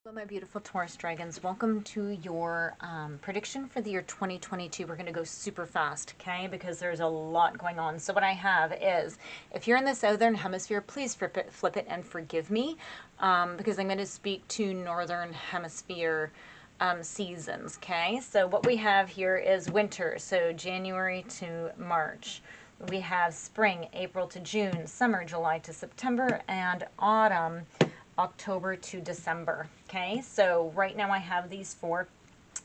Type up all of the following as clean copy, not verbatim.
Hello, my beautiful Taurus dragons. Welcome to your prediction for the year 2022. We're going to go super fast, okay, because there's a lot going on. So what I have is, if you're in the Southern Hemisphere, please flip it and forgive me, because I'm going to speak to Northern Hemisphere seasons, okay? So what we have here is winter, so January to March. We have spring, April to June, summer, July to September, and autumn, October to December. Okay, so right now I have these four.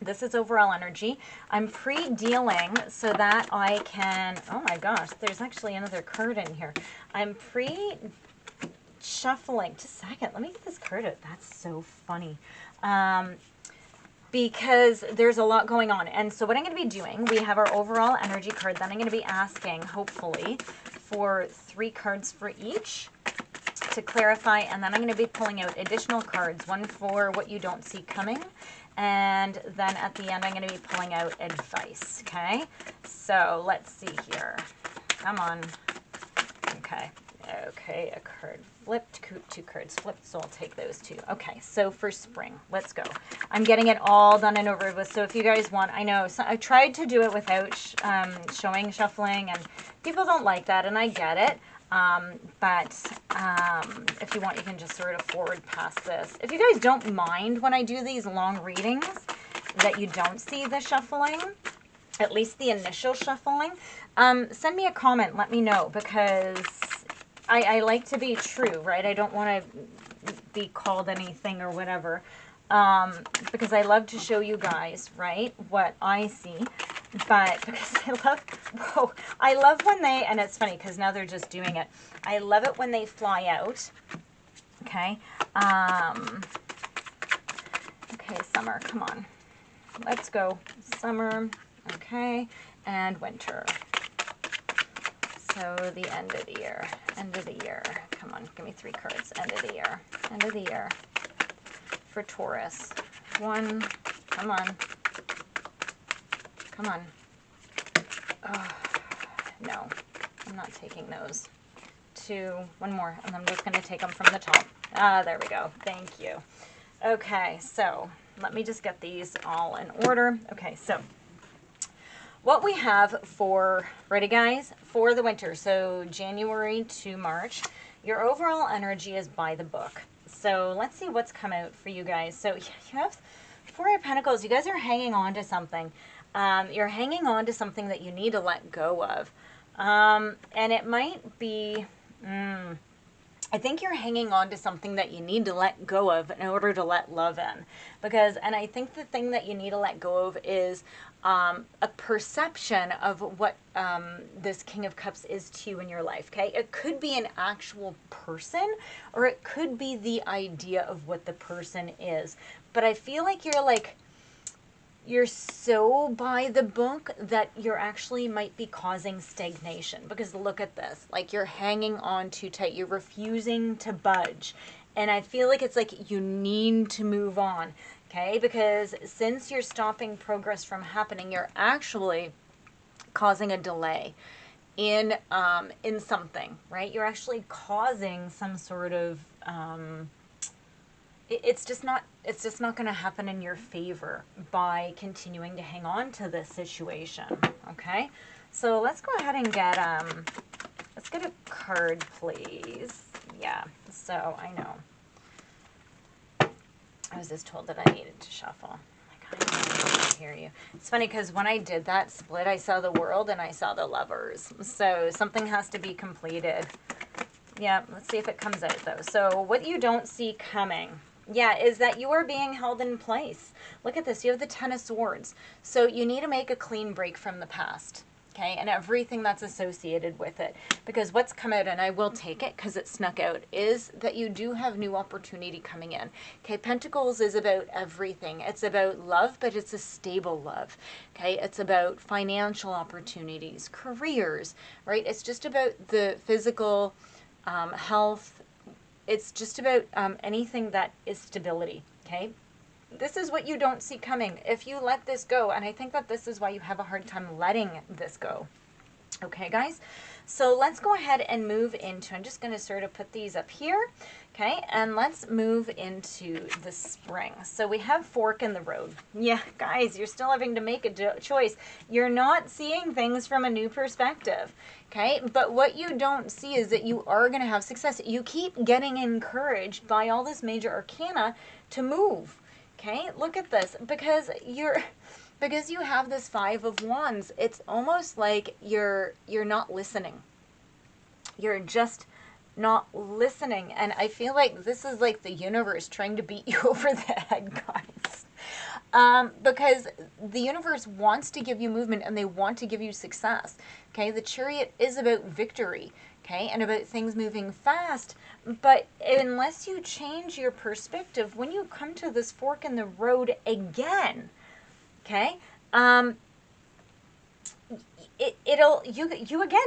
This is overall energy. I'm pre-dealing so that I can, oh my gosh, there's actually another card in here. I'm pre-shuffling. Just a second, let me get this card out. That's so funny. Because there's a lot going on. And so what I'm going to be doing, we have our overall energy card. Then I'm going to be asking, hopefully, for 3 cards for each to clarify, and then I'm going to be pulling out additional cards, one for what you don't see coming, and then at the end I'm going to be pulling out advice. Okay, so let's see here. Come on. Okay, a card flipped, 2 cards flipped, so I'll take those 2. Okay, so for spring, let's go. I'm getting it all done and over with, so if you guys want, I know I tried to do it without showing shuffling, and people don't like that, and I get it. But if you want, you can just sort of forward past this. If you guys don't mind when I do these long readings that you don't see the shuffling, at least the initial shuffling, send me a comment. Let me know, because I like to be true, right? I don't want to be called anything or whatever, because I love to show you guys, right, what I see. But because I love when they, and it's funny because now they're just doing it. I love it when they fly out. Okay. Okay, summer, come on. Let's go. Summer, okay, and winter. So the end of the year. Come on, give me 3 cards. End of the year. For Taurus. 1, come on. Come on. Oh, no, I'm not taking those. 2, 1 more, and I'm just going to take them from the top. There we go. Thank you. Okay, so let me just get these all in order. Okay, so what we have for, ready guys, for the winter, so January to March, your overall energy is by the book. So let's see what's come out for you guys. So you have 4 of Pentacles. You guys are hanging on to something. You're hanging on to something that you need to let go of. And it might be, I think you're hanging on to something that you need to let go of in order to let love in. Because, and I think the thing that you need to let go of is a perception of what this King of Cups is to you in your life, okay? It could be an actual person, or it could be the idea of what the person is. But I feel like you're so by the book that you're actually might be causing stagnation, because look at this, like you're hanging on too tight, you're refusing to budge, and I feel like it's like you need to move on, okay? Because since you're stopping progress from happening, you're actually causing a delay in something, right? You're actually causing some sort of it's just not going to happen in your favor by continuing to hang on to this situation. Okay, so let's go ahead and get let's get a card, please. Yeah, so I know I was just told that I needed to shuffle. I hear you. It's funny because when I did that split, I saw the World and I saw the Lovers, so something has to be completed. Yeah, let's see if it comes out though. So what you don't see coming, yeah, is that you are being held in place. Look at this. You have the 10 of Swords. So you need to make a clean break from the past, okay, and everything that's associated with it. Because what's come out, and I will take it because it snuck out, is that you do have new opportunity coming in. Okay, Pentacles is about everything. It's about love, but it's a stable love. Okay, it's about financial opportunities, careers, right? It's just about the physical health. It's just about anything that is stability, okay? This is what you don't see coming. If you let this go, and I think that this is why you have a hard time letting this go. Okay, guys? So let's go ahead and move into, I'm just going to sort of put these up here. Okay, and let's move into the spring. So we have fork in the road. Yeah, guys, you're still having to make a choice. You're not seeing things from a new perspective. Okay, but what you don't see is that you are going to have success. You keep getting encouraged by all this major arcana to move. Okay, look at this, because you have this Five of Wands. It's almost like you're not listening. You're just not listening. And I feel like this is like the universe trying to beat you over the head, guys. Because the universe wants to give you movement and they want to give you success. Okay, the Chariot is about victory, okay, and about things moving fast. But unless you change your perspective, when you come to this fork in the road again, okay,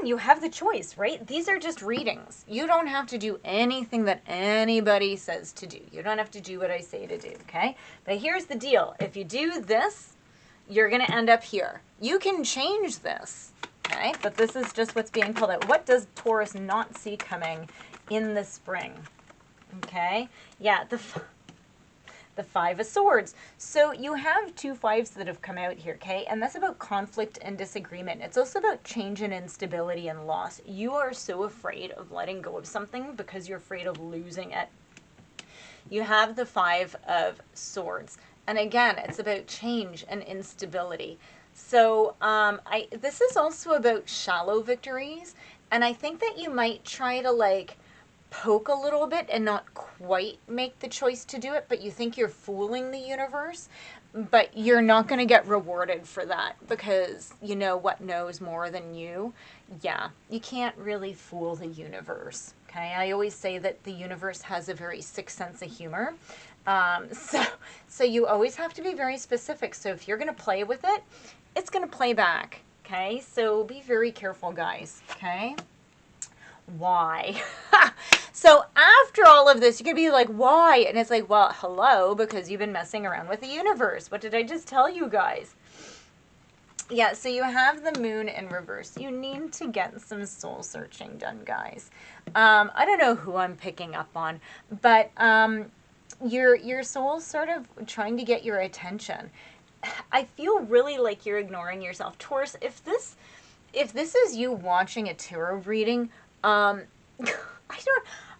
you have the choice, right? These are just readings. You don't have to do anything that anybody says to do. You don't have to do what I say to do, okay? But here's the deal. If you do this, you're going to end up here. You can change this, okay? But this is just what's being pulled out. What does Taurus not see coming in the spring? Okay? Yeah, the Five of Swords. So you have two fives that have come out here, okay? And that's about conflict and disagreement. It's also about change and instability and loss. You are so afraid of letting go of something because you're afraid of losing it. You have the Five of Swords. And again, it's about change and instability. So this is also about shallow victories. And I think that you might try to like poke a little bit and not quite make the choice to do it, but you think you're fooling the universe, but you're not going to get rewarded for that because you know what knows more than you. Yeah, you can't really fool the universe. Okay, I always say that the universe has a very sick sense of humor. So you always have to be very specific. So if you're going to play with it, it's going to play back. Okay, so be very careful, guys. Okay. Why? So after all of this, you could be like, why? And it's like, well, hello, because you've been messing around with the universe. What did I just tell you guys? Yeah, so you have the moon in reverse. You need to get some soul searching done, guys. I don't know who I'm picking up on, but your soul's sort of trying to get your attention. I feel really like you're ignoring yourself. Taurus, if this is you watching a tarot reading,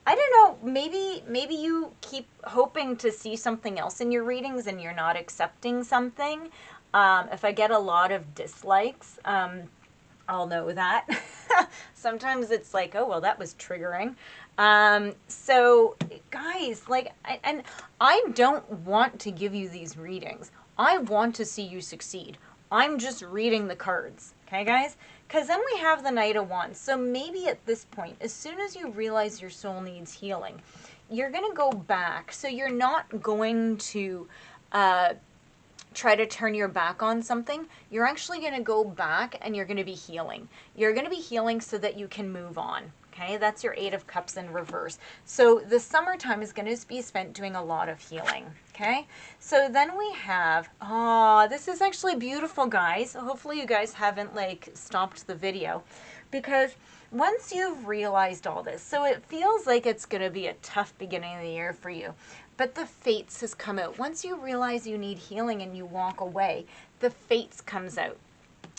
I don't know, maybe you keep hoping to see something else in your readings and you're not accepting something. If I get a lot of dislikes, I'll know that. Sometimes it's like, oh, well, that was triggering. So guys, like, and I don't want to give you these readings. I want to see you succeed. I'm just reading the cards. Okay, guys? Because then we have the Knight of Wands. So maybe at this point, as soon as you realize your soul needs healing, you're going to go back. So you're not going to try to turn your back on something. You're actually going to go back and you're going to be healing. You're going to be healing so that you can move on. Okay, that's your Eight of Cups in reverse. So the summertime is going to be spent doing a lot of healing. Okay, so then we have, this is actually beautiful, guys. Hopefully you guys haven't like stopped the video, because once you've realized all this, so it feels like it's going to be a tough beginning of the year for you, but the Fates has come out. Once you realize you need healing and you walk away, the Fates comes out.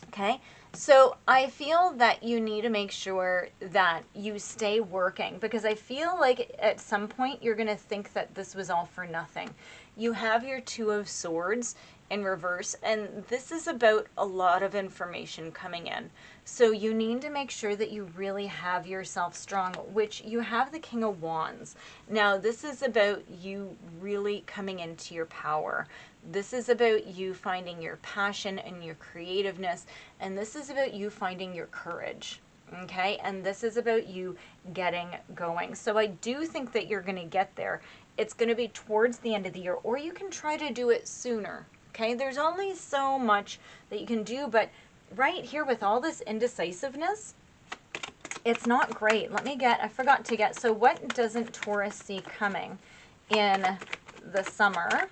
Okay, so I feel that you need to make sure that you stay working, because I feel like at some point you're going to think that this was all for nothing. You have your Two of Swords in reverse, and this is about a lot of information coming in. So you need to make sure that you really have yourself strong, which you have the King of Wands. Now, this is about you really coming into your power. This is about you finding your passion and your creativeness, and this is about you finding your courage. Okay, and this is about you getting going. So I do think that you're going to get there. It's going to be towards the end of the year, or you can try to do it sooner. Okay, there's only so much that you can do, but right here with all this indecisiveness, it's not great. I forgot to get, so what doesn't Taurus see coming in the summer?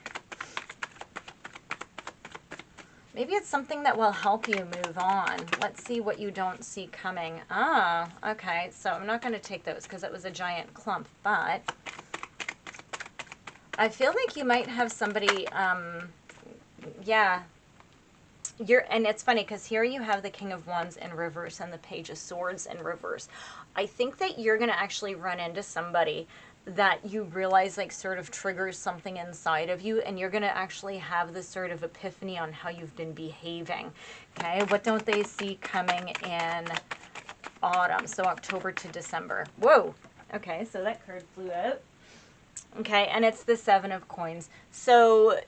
Maybe it's something that will help you move on. Let's see what you don't see coming. Okay, so I'm not going to take those because it was a giant clump, but I feel like you might have somebody, yeah. And it's funny because here you have the King of Wands in reverse and the Page of Swords in reverse. I think that you're going to actually run into somebody that you realize like sort of triggers something inside of you, and you're going to actually have this sort of epiphany on how you've been behaving. Okay, what don't they see coming in autumn? So October to December. Whoa. Okay, so that card flew out. Okay, and it's the Seven of Coins. So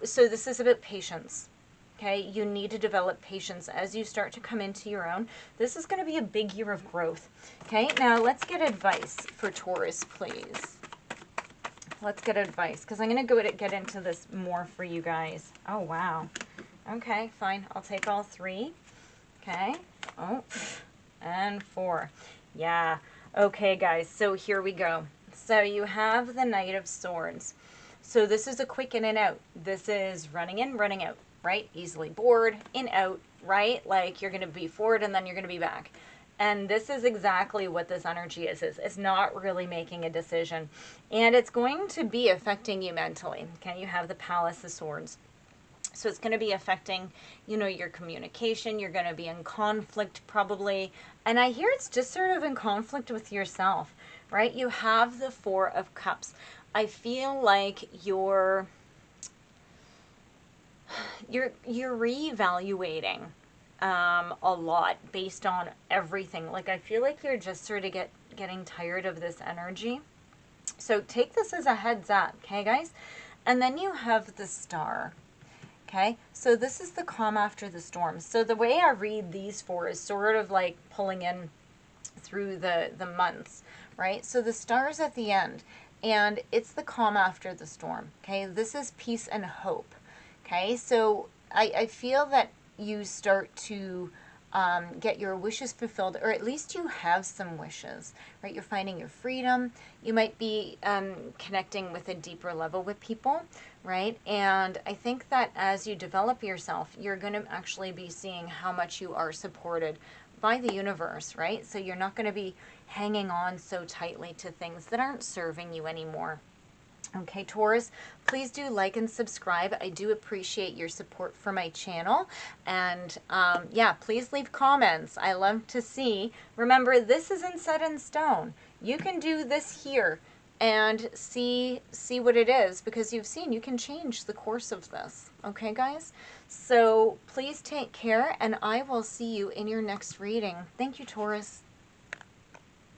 so this is about patience. Okay, you need to develop patience as you start to come into your own. This is going to be a big year of growth. Okay, now let's get advice for Taurus, please. Let's get advice, because I'm going to get into this more for you guys. Oh, wow. Okay, fine. I'll take all three. Okay. Oh, and 4. Yeah. Okay, guys, so here we go. So you have the Knight of Swords. So this is a quick in and out. This is running in, running out, right? Easily bored, in, out, right? Like you're going to be forward and then you're going to be back. And this is exactly what this energy is. It's not really making a decision. And it's going to be affecting you mentally. Okay, you have the Palace of Swords. So it's going to be affecting, you know, your communication. You're going to be in conflict probably. And I hear it's just sort of in conflict with yourself, right? You have the Four of Cups. I feel like you're reevaluating a lot based on everything. Like I feel like you're just sort of getting tired of this energy. So take this as a heads up, okay, guys? And then you have the Star. Okay, so this is the calm after the storm. So the way I read these four is sort of like pulling in through the months, right? So the Star's at the end, and it's the calm after the storm. Okay, this is peace and hope. Okay, so I feel that you start to get your wishes fulfilled, or at least you have some wishes, right? You're finding your freedom. You might be connecting with a deeper level with people, right? And I think that as you develop yourself, you're going to actually be seeing how much you are supported by the universe, right? So you're not going to be hanging on so tightly to things that aren't serving you anymore. Okay, Taurus, please do like and subscribe. I do appreciate your support for my channel. And yeah, please leave comments. I love to see. Remember, this isn't set in stone. You can do this here and see what it is, because you've seen you can change the course of this. Okay, guys? So please take care, and I will see you in your next reading. Thank you, Taurus.